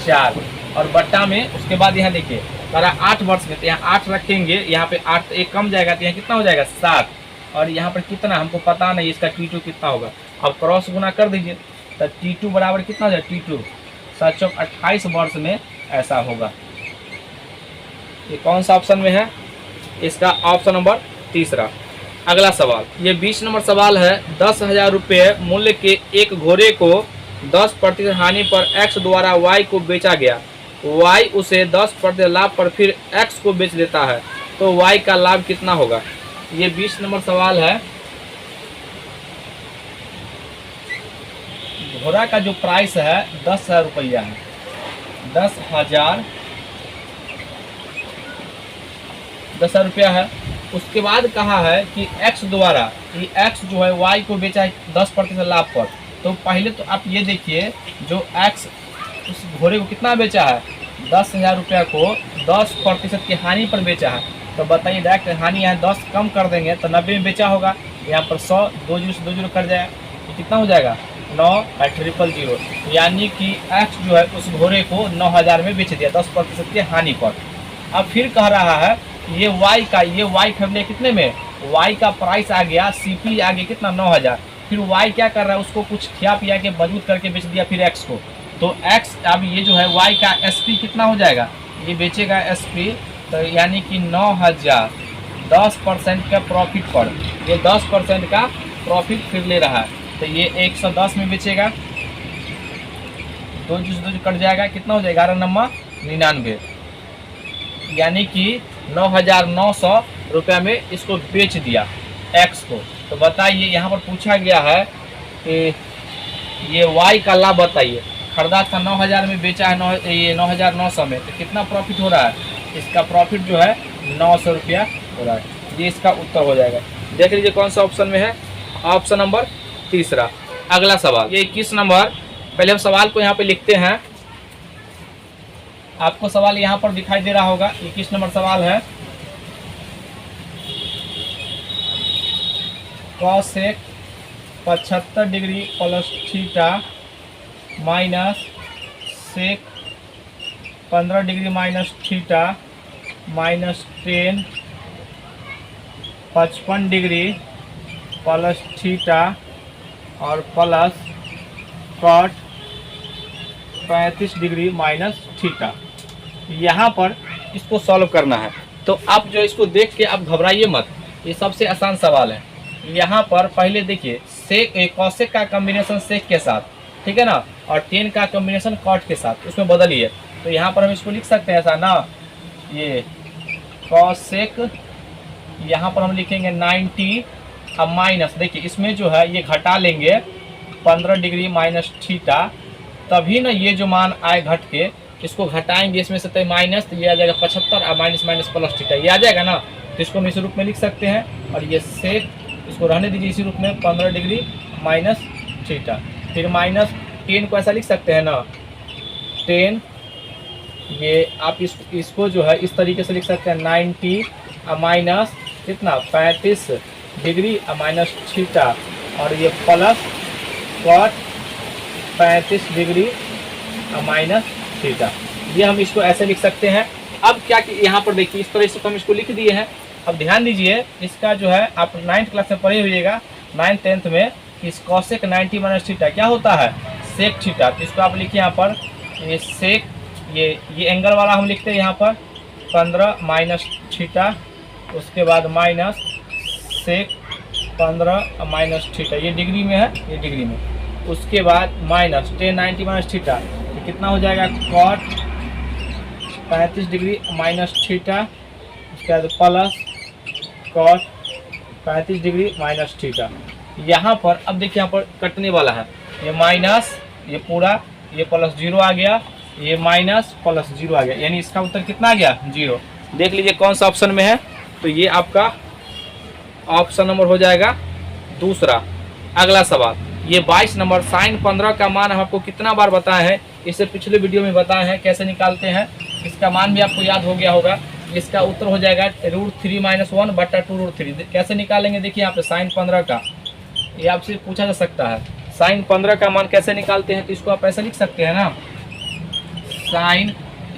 4 और बट्टा में उसके बाद यहाँ देखिए कह रहा 8 वर्ष में, तो यहाँ 8 रखेंगे, यहाँ पे 8 तो 1 कम जाएगा तो यहाँ कितना हो जाएगा 7 और यहाँ पर कितना हमको पता नहीं इसका t2 कितना होगा। अब क्रॉस गुना कर दीजिए तो t2 बराबर कितना हो जाएगा, t2 7 28 वर्ष में ऐसा होगा। ये कौन सा ऑप्शन में है, इसका ऑप्शन नंबर तीसरा। अगला सवाल, ये 20 नंबर सवाल है। 10,000 रुपये मूल्य के एक घोड़े को 10% हानि पर x द्वारा y को बेचा गया। y उसे 10% लाभ पर फिर x को बेच देता है, तो y का लाभ कितना होगा? ये 20 नंबर सवाल है। घोड़ा का जो प्राइस है 10,000 रुपया है। 10,000 रुपया है। उसके बाद कहा है कि x द्वारा, ये x जो है y को बेचा है 10% लाभ पर। तो पहले तो आप ये देखिए, जो x उस घोड़े को कितना बेचा है, 10,000 रुपया को 10% की हानि पर बेचा है। तो बताइए, डायरेक्ट हानि है 10 कम कर देंगे तो 90 में बेचा होगा। यहाँ पर 100, 2 जीरो से 2 जीरो कर जाएगा, तो कितना हो जाएगा 9,000, यानी कि x जो है उस घोड़े को 9,000 में बेच दिया 10% की हानि पर। अब फिर कह रहा है ये y का, ये y खरीद लिया कितने में, y का प्राइस आ गया, CP आ गया कितना 9,000। फिर y क्या कर रहा है, उसको कुछ खिया पिया के मजबूत करके बेच दिया फिर x को। तो x अब ये जो है y का SP कितना हो जाएगा, ये बेचेगा SP, तो यानी कि 9,000 10% का प्रॉफिट पर, ये 10% का प्रॉफिट फिर ले रहा है। तो ये 110 में बेचेगा, 2 कट जाएगा, कितना हो जाएगा 11 नंबर 99, यानी कि 9,900 रुपया में इसको बेच दिया x को। तो बताइए, यहाँ पर पूछा गया है कि ये y का लाभ बताइए। खरीदा था 9,000 में, बेचा है ये 9,900 में, तो कितना प्रॉफिट हो रहा है? इसका प्रॉफिट जो है 900 रुपया हो रहा है। ये इसका उत्तर हो जाएगा। देख लीजिए कौन सा ऑप्शन में है, ऑप्शन नंबर तीसरा। अगला सवाल, ये 21 नंबर। पहले हम सवाल को यहाँ पे लिखते हैं, आपको सवाल यहाँ पर दिखाई दे रहा होगा। 21 नंबर सवाल है, cosec 75 degree plus theta minus sec 15 degree minus theta minus 10 55 degree plus theta और plus cot 35 degree minus theta. यहाँ पर इसको सॉल्व करना है। तो आप जो इसको देख के आप घबराइए मत, ये सबसे आसान सवाल है। यहाँ पर पहले देखिए, सेक कॉसेक का कॉम्बिनेशन सेक के साथ, ठीक है ना, और 10 का कॉम्बिनेशन कॉट के साथ, उसमें बदलिए। तो यहाँ पर हम इसको लिख सकते हैं ऐसा ना, ये कॉसेक, यहाँ पर हम लिखेंगे 90, अब माइनस, देखिए इसमें जो है ये घटा लेंगे 15 डिग्री माइनस थीटा, तभी ना ये जो मान आए घट के, इसको घटाएंगे इसमें से, तो माइनस, तो ये आ जाएगा 75 और माइनस माइनस प्लस थीटा, ये आ जाएगा ना। तो इसको हम इस रूप में लिख सकते हैं, और ये सेक इसको रहने दीजिए इसी रूप में, 15 डिग्री माइनस थीटा। फिर माइनस 10 को ऐसा लिख सकते हैं ना, 10, ये आप इसको जो है इस तरीके से लिख सकते हैं 90 माइनस कितना 35 डिग्री माइनस थीटा, और ये plus cot 35 degree minus theta. ये हम इसको ऐसे लिख सकते हैं। अब क्या कि यहाँ पर देखिए, इस तरह से हम इसको लिख दिए हैं। अब ध्यान दीजिए, इसका जो है आप 9th क्लास में पढ़े होइएगा, 9th 10th में, इस कॉसेक 90 माइनस थीटा क्या होता है, सेक थीटा। तो इसको आप लिखिए यहाँ पर, ये सेक, ये एंगल वाला हम लिखते हैं यहाँ पर 15 माइनस थीटा, उसके बाद माइनस सेक 15 माइनस थीटा, ये डिग्री में है, ये डिग्री में। उसके बाद माइनस 10 90 माइनस थीटा, तो कितना हो जाएगा कॉट 35 डिग्री माइनस थीटा, उसके बाद plus cot 35 degree minus theta. यहाँ पर अब देखिए, यहाँ पर कटने वाला है, ये माइनस, ये पूरा, ये प्लस 0 आ गया, ये माइनस प्लस 0 आ गया, यानी इसका उत्तर कितना आ गया 0। देख लीजिए कौन सा ऑप्शन में है, तो ये आपका ऑप्शन नंबर हो जाएगा दूसरा। अगला सवाल, ये 22 नंबर, साइन 15 का मान हम आपको कितना बार बताए हैं, इससे पिछले वीडियो में बताए हैं कैसे निकालते हैं, इसका मान भी आपको याद हो गया होगा। इसका उत्तर हो जाएगा √3 - 1 बटा 2√3। कैसे निकालेंगे, देखिए यहाँ पे साइन 15 का, ये आपसे पूछा जा सकता है, साइन 15 का मान कैसे निकालते हैं। तो इसको आप ऐसे लिख सकते हैं ना, साइन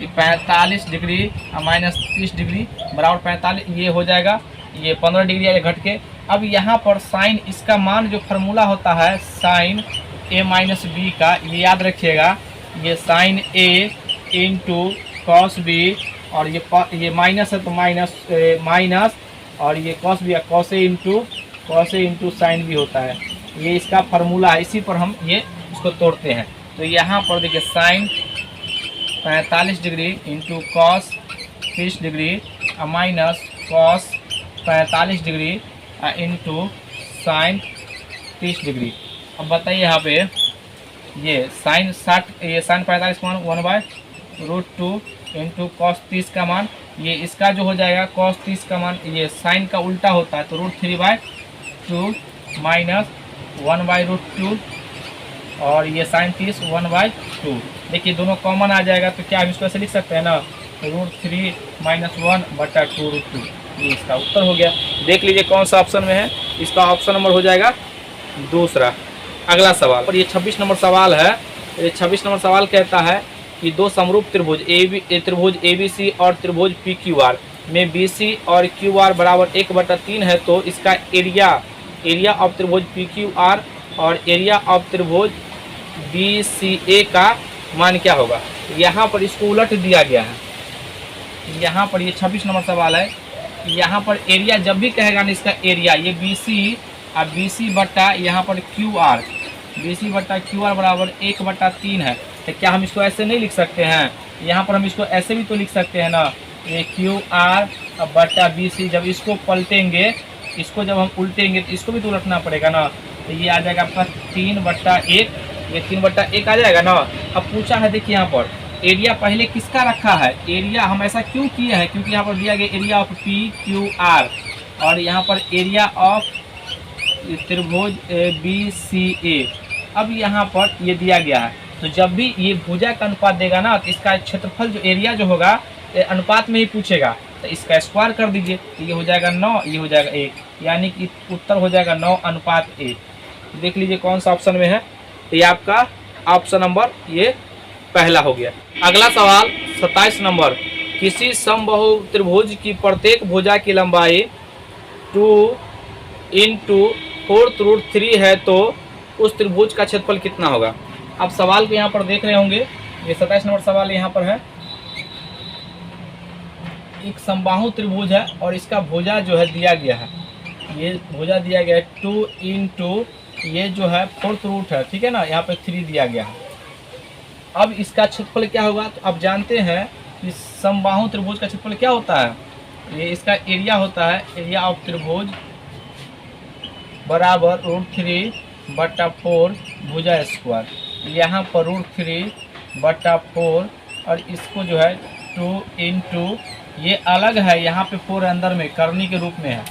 45 डिग्री माइनस 30 डिग्री बराबर 45, ये हो जाएगा, ये 15 डिग्री आए घट के। अब यहाँ पर साइन, इसका मान जो फार्मूला होता है साइन a माइनस बी का, ये याद रखिएगा, ये sine a into cos B और ये माइनस है तो माइनस, और ये कॉस भी है, कॉसे इंटू साइन भी होता है। ये इसका फार्मूला है, इसी पर हम ये इसको तोड़ते हैं। तो यहाँ पर देखिए sine 45 degree into cos 30 degree minus cos 45 degree into sine 30 degree. अब बताइए यहाँ पे ये साइन 45 का मान 1/√2 इंटू कॉस 30 का मान, ये इसका जो हो जाएगा कॉस 30 का मान, ये साइन का उल्टा होता है तो √3/2 माइनस 1/√2 और ये साइन 30 1/2। देखिए दोनों कॉमन आ जाएगा तो क्या हम इसको ऐसे लिख सकते हैं ना, √3 - 1/2√2। ये इसका उत्तर हो गया। देख लीजिए कौन सा ऑप्शन में है, इसका ऑप्शन नंबर हो जाएगा दूसरा। अगला सवाल, और ये 26 नंबर सवाल है। ये 26 नंबर सवाल कहता है कि दो समरूप त्रिभुज त्रिभुज ABC और त्रिभुज PQR में BC और QR बराबर 1/3 है, तो इसका एरिया ऑफ त्रिभुज PQR और एरिया ऑफ त्रिभुज BCA का मान क्या होगा। यहाँ पर इसको उलट दिया गया है। यहाँ पर ये 26 नंबर सवाल है, यहाँ पर एरिया जब भी कहेगा ना इसका एरिया, ये BC और BC बट्टा यहाँ पर QR, BC बट्टा QR बराबर 1/3 है। तो क्या हम इसको ऐसे नहीं लिख सकते हैं, यहाँ पर हम इसको ऐसे भी तो लिख सकते हैं ना, ये QR बट्टा BC। जब इसको पलटेंगे, इसको जब हम उल्टेंगे तो इसको भी तो उलटना पड़ेगा ना, तो ये आ जाएगा आपका 3/1, ये 3/1 आ जाएगा ना। अब पूछा है देखिए यहाँ पर एरिया पहले किसका रखा है, एरिया हम ऐसा क्यों किए हैं, क्योंकि यहाँ पर दिया गया एरिया ऑफ PQR और यहाँ पर एरिया ऑफ त्रिभुज BCA। अब यहाँ पर ये दिया गया है, तो जब भी ये भुजा का अनुपात देगा ना, तो इसका क्षेत्रफल जो एरिया जो होगा अनुपात में ही पूछेगा, तो इसका स्क्वायर कर दीजिए, तो ये हो जाएगा 9, ये हो जाएगा 1, यानी कि उत्तर हो जाएगा 9:1। देख लीजिए कौन सा ऑप्शन में है, तो ये आपका ऑप्शन नंबर ये पहला हो गया। अगला सवाल 27 नंबर, किसी समबाहु त्रिभुज की प्रत्येक भुजा की लंबाई 2 × 4√3 है, तो उस त्रिभुज का क्षेत्रफल कितना होगा। आप सवाल को यहाँ पर देख रहे होंगे, ये 27 नंबर सवाल यहाँ पर है। एक समबाहु त्रिभुज है और इसका भुजा जो है दिया गया है, ये भुजा दिया गया है 2 × ये जो है 4th रूट है, ठीक है ना, यहाँ पे 3 दिया गया है। अब इसका क्षेत्रफल क्या होगा, तो आप जानते हैं कि समबाहु त्रिभुज का क्षेत्रफल क्या होता है, ये इसका एरिया होता है, एरिया ऑफ त्रिभुज बराबर √3/4 भुजा स्क्वायर। यहाँ पर √3/4 और इसको जो है 2 × ये अलग है, यहाँ पे 4 अंदर में करनी के रूप में है,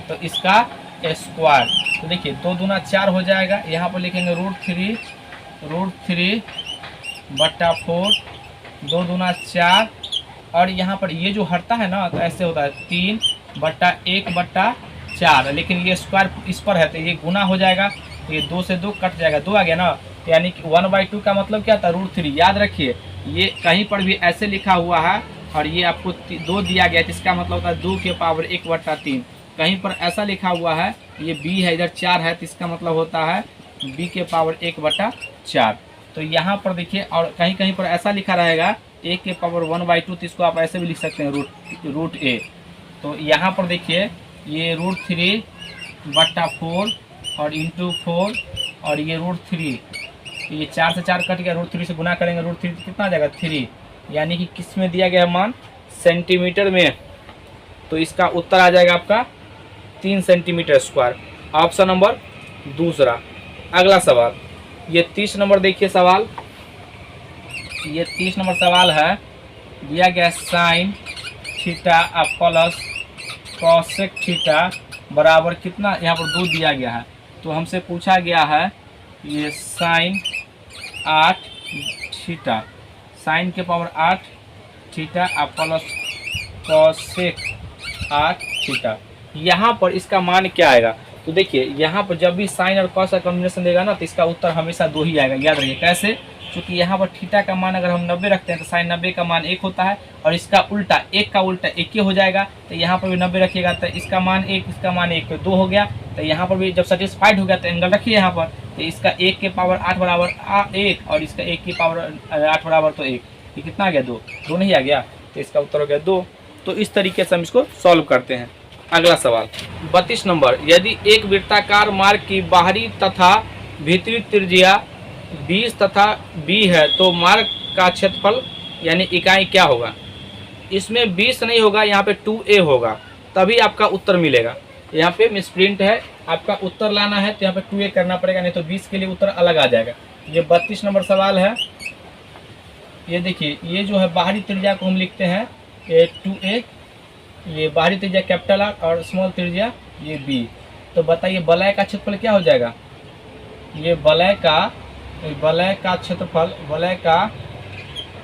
तो इसका स्क्वायर। तो देखिए 2 दूना 4 हो जाएगा, यहाँ पर लिखेंगे √3/4, 2 दूना 4, और यहाँ पर ये जो हटता है ना तो ऐसे होता है 3/1/4, लेकिन ये स्क्वायर इस पर है तो ये गुना हो जाएगा, तो ये 2 से 2 कट जाएगा, 2 आ गया ना, यानी कि 1/2 का मतलब क्या था, √3। याद रखिए ये कहीं पर भी ऐसे लिखा हुआ है और ये आपको 2 दिया गया है, इसका मतलब होता है 2 के पावर 1/3। कहीं पर ऐसा लिखा हुआ है, ये b है, इधर 4 है, तो इसका मतलब होता है b के पावर 1/4। तो यहाँ पर देखिए, और कहीं कहीं पर ऐसा लिखा रहेगा 1 के पावर 1/2, तो इसको आप ऐसे भी लिख सकते हैं √a। तो यहाँ पर देखिए ये √3/4 और इंटू 4 और ये √3, ये 4 से 4 कट गया, √3 से गुना करेंगे, √3 कितना आ जाएगा 3, यानी कि किस में दिया गया है मान, सेंटीमीटर में। तो इसका उत्तर आ जाएगा आपका 3 सेंटीमीटर स्क्वायर, ऑप्शन नंबर दूसरा। अगला सवाल, ये 30 नंबर देखिए सवाल, ये 30 नंबर सवाल है, दिया गया sign theta plus cosec theta बराबर कितना, यहाँ पर 2 दिया गया है, तो हमसे पूछा गया है ये साइन 8 थीटा, साइन के power 8 theta plus cosec 8 theta, यहाँ पर इसका मान क्या आएगा। तो देखिए यहाँ पर जब भी साइन और कॉस का कॉम्बिनेशन देगा ना, तो इसका उत्तर हमेशा 2 ही आएगा। याद रखिए कैसे, क्योंकि यहाँ पर थीटा का मान अगर हम 90 रखते हैं तो साइन 90 का मान 1 होता है, और इसका उल्टा 1 का उल्टा 1 ही हो जाएगा, तो यहाँ पर भी 90 रखिएगा तो इसका मान 1, इसका मान 1, तो 2 हो गया। तो यहाँ पर भी जब सेटिस्फाइड हो गया तो एंगल रखिए यहाँ पर, तो इसका 1 के पावर 8 बराबर 1 और इसका 1 की पावर 8 बराबर तो 1, ये कितना आ गया 2 नहीं आ गया। तो इसका उत्तर हो गया 2। तो इस तरीके से हम इसको सॉल्व करते हैं। अगला सवाल 32 नंबर, यदि एक वृत्ताकार मार्ग की बाहरी तथा भीतरी त्रिज्या 20 तथा b है तो मार्ग का क्षेत्रफल यानी इकाई क्या होगा? इसमें 20 नहीं होगा, यहाँ पे 2a होगा, तभी आपका उत्तर मिलेगा। यहाँ पे मिसप्रिंट है, आपका उत्तर लाना है तो यहाँ पे 2a करना पड़ेगा, नहीं तो 20 के लिए उत्तर अलग आ जाएगा। ये 32 नंबर सवाल है। ये देखिए, ये जो है बाहरी त्रिज्या को हम लिखते हैं ये 2a, ये बाहरी त्रिज्या कैपिटल R और स्मॉल त्रिज्या ये b। तो बताइए वलय का क्षेत्रफल क्या हो जाएगा? ये वलय का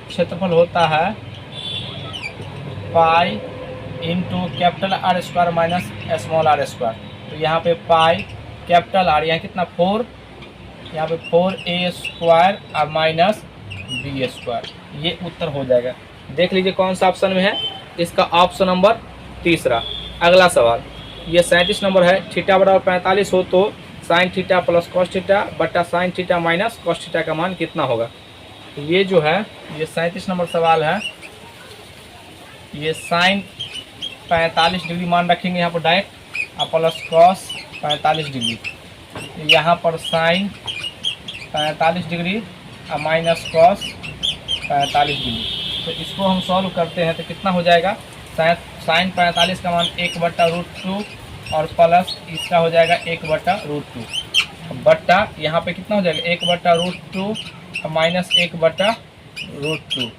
क्षेत्रफल होता है pi into capital R square minus small r square. तो यहाँ पे पाई कैपिटल R, यहाँ कितना 4, यहाँ पे 4a स्क्वायर और माइनस b स्क्वायर, ये उत्तर हो जाएगा। देख लीजिए कौन सा ऑप्शन में है, इसका ऑप्शन नंबर तीसरा। अगला सवाल ये 37 नंबर है, थीटा बराबर 45 हो तो sine theta plus cos theta बटा sine theta minus cos theta का मान कितना होगा? ये जो है ये 37 नंबर सवाल है। ये साइन 45 डिग्री मान रखेंगे यहाँ पर डायरेक्ट, और प्लस कॉस 45 डिग्री, यहाँ पर साइन 45 डिग्री और माइनस कॉस 45 डिग्री। तो इसको हम सॉल्व करते हैं तो कितना हो जाएगा? साइन 45 का मान 1/√2 और प्लस इसका हो जाएगा 1/√2 बट्टा यहाँ पे कितना हो जाएगा 1/√2 और माइनस 1/√2।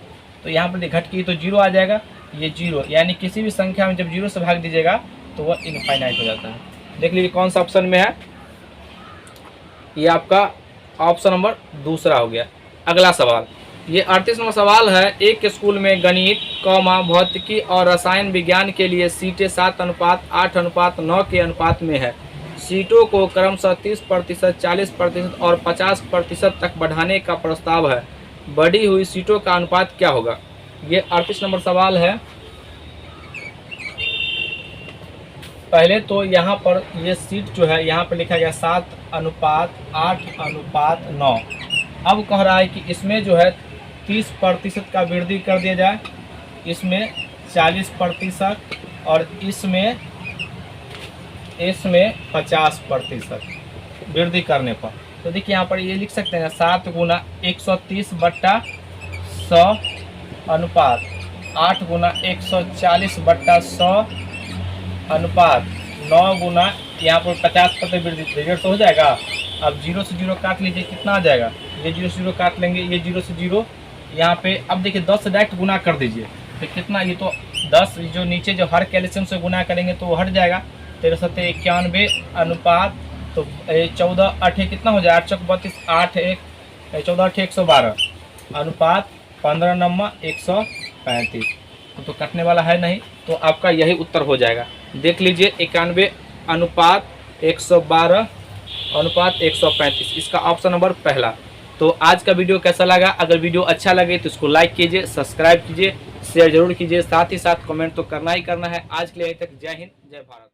तो यहाँ पर घट की तो 0 आ जाएगा, ये 0, यानी किसी भी संख्या में जब 0 से भाग दीजिएगा तो वह इनफाइनाइट हो जाता है। देख लीजिए कौन सा ऑप्शन में है, ये आपका ऑप्शन नंबर दूसरा हो गया। अगला सवाल ये 38 नंबर सवाल है, एक स्कूल में गणित भौतिकी और रसायन विज्ञान के लिए सीटें 7:8:9 के अनुपात में है। सीटों को क्रमशः 30%, 40% और 50% तक बढ़ाने का प्रस्ताव है। बढ़ी हुई सीटों का अनुपात क्या होगा? ये 38 नंबर सवाल है। पहले तो यहाँ पर ये सीट जो है यहाँ पर लिखा गया 7:8:9। अब कह रहा है कि इसमें जो है 30% का वृद्धि कर दिया जाए, इसमें 40% और इसमें 50% वृद्धि करने पर। तो देखिए यहाँ पर ये लिख सकते हैं 7 गुना 130/100 अनुपात 8 गुना 140/100 अनुपात 9 गुना यहाँ पर 50% वृद्धि, रिजल्ट तो हो जाएगा। अब 0 से 0 काट लीजिए, कितना आ जाएगा? ये 0 से 0 काट लेंगे, ये 0 से 0 यहाँ पे। अब देखिए 10 से डायरेक्ट गुना कर दीजिए तो कितना, ये तो 10 जो नीचे जो हर कैल्शियम से गुना करेंगे तो वो हट जाएगा। 1391 अनुपात तो 14 8 कितना हो जाए 8 चौक 32 8 1 14 8 112 अनुपात 15 9 135। तो कटने वाला है नहीं, तो आपका यही उत्तर हो जाएगा। देख लीजिए 91 अनुपात 112 अनुपात 135, इसका ऑप्शन नंबर पहला। तो आज का वीडियो कैसा लगा? अगर वीडियो अच्छा लगे तो इसको लाइक कीजिए, सब्सक्राइब कीजिए, शेयर जरूर कीजिए, साथ ही साथ कमेंट तो करना ही करना है। आज के लिए यहीं तक, जय हिंद जय भारत।